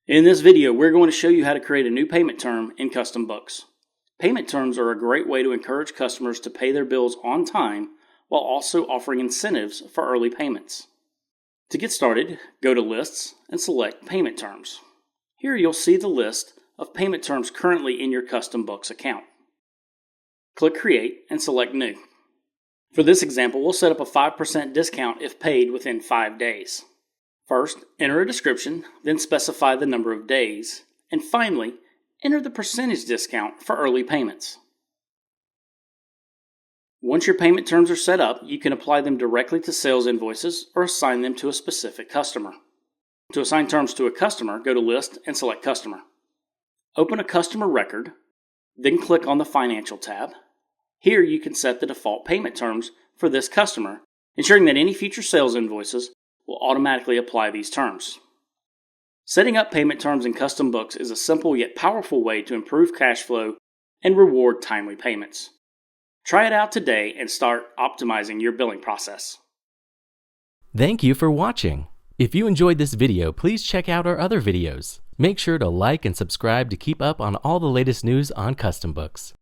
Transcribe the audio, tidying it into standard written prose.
In this video, we're going to show you how to create a new payment term in CustomBooks. Payment terms are a great way to encourage customers to pay their bills on time while also offering incentives for early payments. To get started, go to Lists and select Payment Terms. Here you'll see the list of payment terms currently in your CustomBooks account. Click Create and select New. For this example, we'll set up a 5% discount if paid within 5 days. First, enter a description, then specify the number of days, and finally, enter the percentage discount for early payments. Once your payment terms are set up, you can apply them directly to sales invoices or assign them to a specific customer. To assign terms to a customer, go to List and select Customer. Open a customer record, then click on the Financial tab. Here you can set the default payment terms for this customer, ensuring that any future sales invoices will automatically apply these terms. Setting up payment terms in CustomBooks is a simple yet powerful way to improve cash flow and reward timely payments. Try it out today and start optimizing your billing process. Thank you for watching. If you enjoyed this video, please check out our other videos. Make sure to like and subscribe to keep up on all the latest news on CustomBooks.